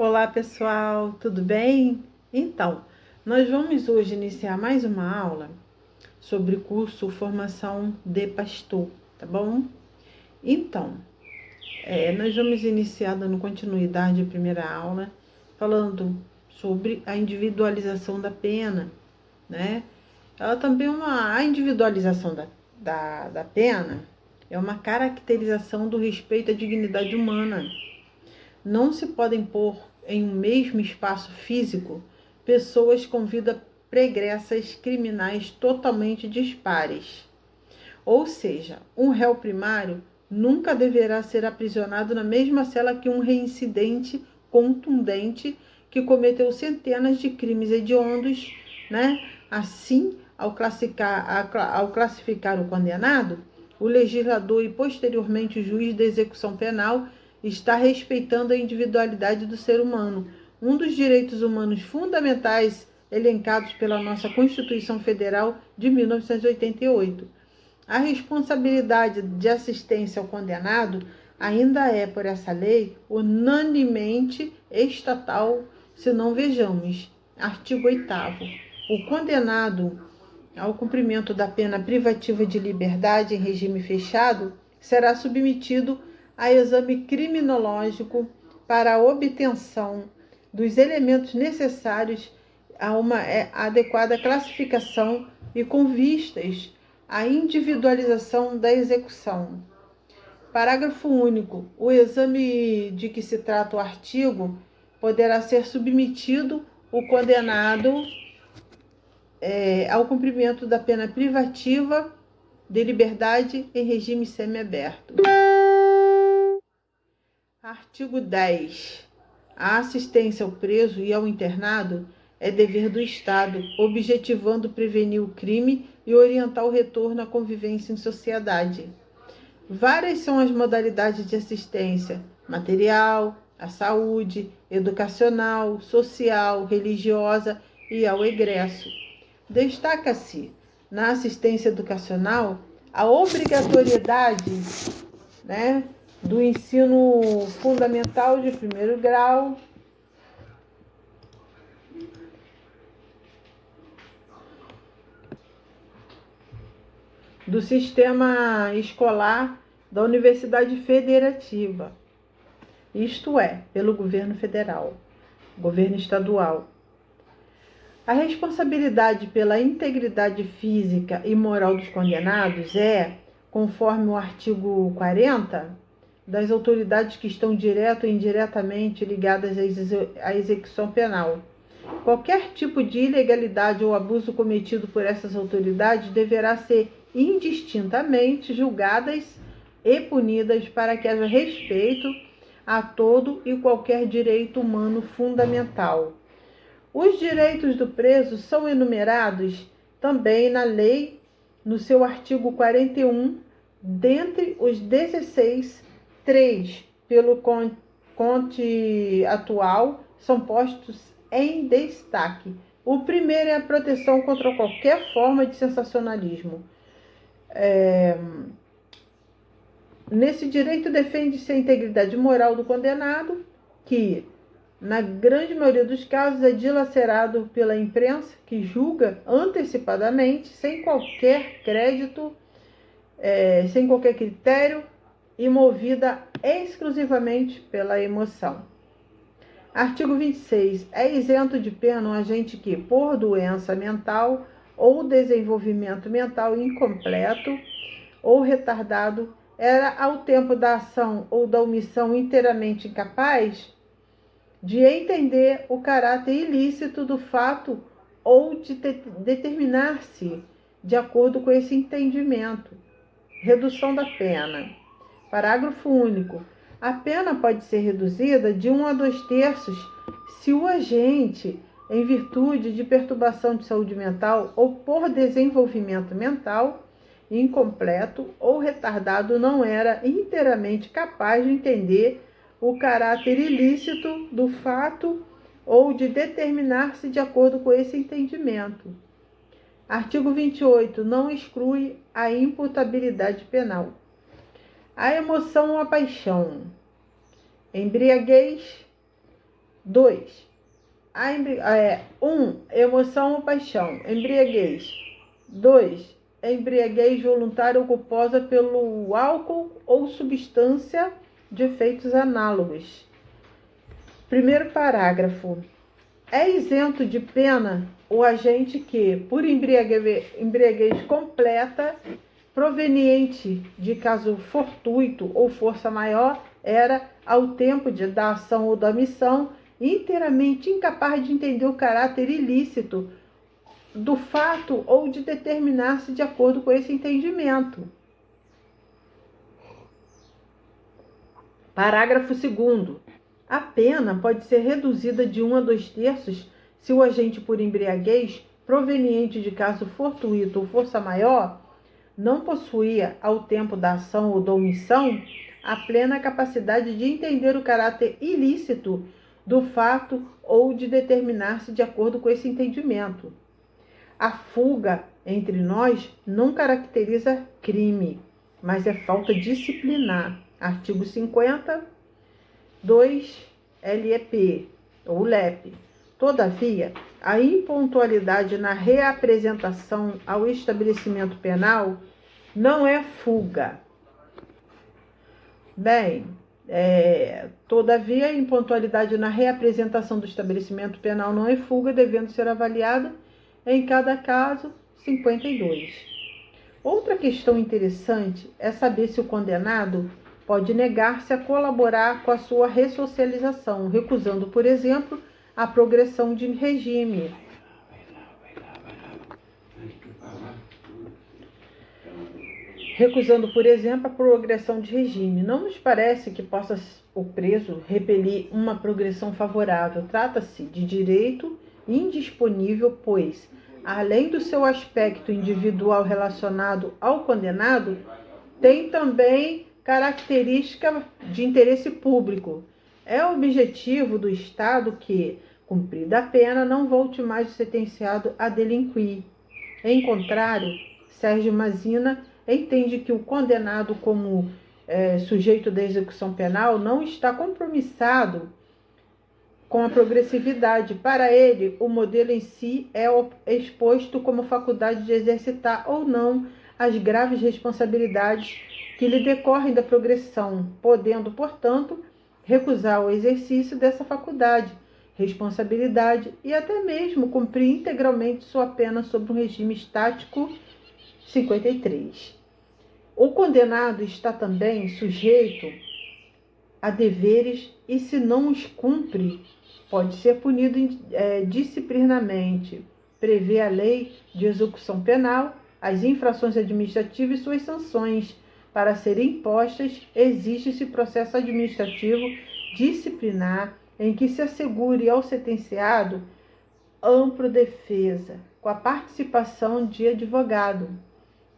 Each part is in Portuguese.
Olá pessoal, tudo bem? Então, nós vamos hoje iniciar mais uma aula sobre o curso Formação de Pastor, tá bom? Então, nós vamos iniciar dando continuidade à primeira aula, falando sobre a individualização da pena, né? Ela também a individualização da pena é uma caracterização do respeito à dignidade humana. Não se podem pôr em um mesmo espaço físico pessoas com vida pregressas criminais totalmente dispares. Ou seja, um réu primário nunca deverá ser aprisionado na mesma cela que um reincidente contundente que cometeu centenas de crimes hediondos, né? Assim, ao classificar o condenado, o legislador e posteriormente o juiz da execução penal está respeitando a individualidade do ser humano, um dos direitos humanos fundamentais elencados pela nossa Constituição Federal de 1988. A responsabilidade de assistência ao condenado ainda é, por essa lei, unanimemente estatal, se não vejamos. Artigo 8º. O condenado ao cumprimento da pena privativa de liberdade em regime fechado será submetido a exame criminológico para a obtenção dos elementos necessários a uma adequada classificação e com vistas à individualização da execução. Parágrafo único. O exame de que se trata o artigo poderá ser submetido o condenado ao cumprimento da pena privativa de liberdade em regime semiaberto. Artigo 10. A assistência ao preso e ao internado é dever do Estado, objetivando prevenir o crime e orientar o retorno à convivência em sociedade. Várias são as modalidades de assistência: material, à saúde, educacional, social, religiosa e ao egresso. Destaca-se, na assistência educacional, a obrigatoriedade, do ensino fundamental de primeiro grau, do sistema escolar da Universidade Federativa, isto é, pelo governo federal, governo estadual. A responsabilidade pela integridade física e moral dos condenados é, conforme o artigo 40, das autoridades que estão direto ou indiretamente ligadas à execução penal. Qualquer tipo de ilegalidade ou abuso cometido por essas autoridades deverá ser indistintamente julgadas e punidas para que haja respeito a todo e qualquer direito humano fundamental. Os direitos do preso são enumerados também na lei, no seu artigo 41, dentre os 16, 3, pelo conte atual, são postos em destaque. O primeiro é a proteção contra qualquer forma de sensacionalismo. Nesse direito defende-se a integridade moral do condenado, que, na grande maioria dos casos, é dilacerado pela imprensa, que julga antecipadamente, sem qualquer crédito, sem qualquer critério, e movida exclusivamente pela emoção. Artigo 26. É isento de pena um agente que, por doença mental ou desenvolvimento mental incompleto ou retardado, era ao tempo da ação ou da omissão inteiramente incapaz de entender o caráter ilícito do fato ou de determinar-se de acordo com esse entendimento. Redução da pena. Parágrafo único. A pena pode ser reduzida de 1 a 2/3 se o agente, em virtude de perturbação de saúde mental ou por desenvolvimento mental incompleto ou retardado, não era inteiramente capaz de entender o caráter ilícito do fato ou de determinar-se de acordo com esse entendimento. Artigo 28. Não exclui a imputabilidade penal. A emoção ou a paixão. Embriaguez, 2. Emoção ou paixão, embriaguez. 2. Embriaguez voluntária ou culposa pelo álcool ou substância de efeitos análogos. Primeiro parágrafo. É isento de pena o agente que, por embriaguez completa, proveniente de caso fortuito ou força maior, era, ao tempo da ação ou da omissão, inteiramente incapaz de entender o caráter ilícito do fato ou de determinar-se de acordo com esse entendimento. Parágrafo 2º. A pena pode ser reduzida de 1 a 2/3 se o agente por embriaguez, proveniente de caso fortuito ou força maior, não possuía, ao tempo da ação ou da omissão, a plena capacidade de entender o caráter ilícito do fato ou de determinar-se de acordo com esse entendimento. A fuga entre nós não caracteriza crime, mas é falta disciplinar. Artigo 50, 2 LEP ou LEP. Todavia, a impontualidade na reapresentação ao estabelecimento penal não é fuga. Bem, todavia, a impontualidade na reapresentação do estabelecimento penal não é fuga, devendo ser avaliada em cada caso. 52. Outra questão interessante é saber se o condenado pode negar-se a colaborar com a sua ressocialização, recusando, por exemplo, a progressão de regime. Não nos parece que possa o preso repelir uma progressão favorável. Trata-se de direito indisponível, pois, além do seu aspecto individual relacionado ao condenado, tem também característica de interesse público. É objetivo do Estado que, cumprida a pena, não volte mais o sentenciado a delinquir. Em contrário, Sérgio Mazina entende que o condenado, como sujeito da execução penal, não está compromissado com a progressividade. Para ele, o modelo em si é exposto como faculdade de exercitar ou não as graves responsabilidades que lhe decorrem da progressão, podendo, portanto, recusar o exercício dessa faculdade, responsabilidade e até mesmo cumprir integralmente sua pena sob um regime estático. 53. O condenado está também sujeito a deveres e, se não os cumpre, pode ser punido disciplinarmente. Prevê a lei de execução penal, as infrações administrativas e suas sanções. Para serem impostas, existe-se processo administrativo disciplinar em que se assegure ao sentenciado ampla defesa, com a participação de advogado.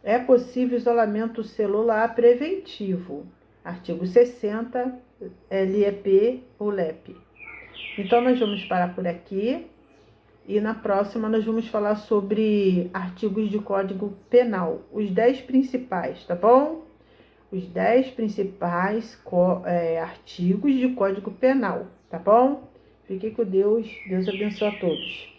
É possível isolamento celular preventivo. Artigo 60, LEP ou LEP. Então, nós vamos parar por aqui. E na próxima nós vamos falar sobre artigos de Código Penal. Os 10 principais, tá bom? Os 10 principais artigos de Código Penal, tá bom? Fiquem com Deus. Deus abençoe a todos.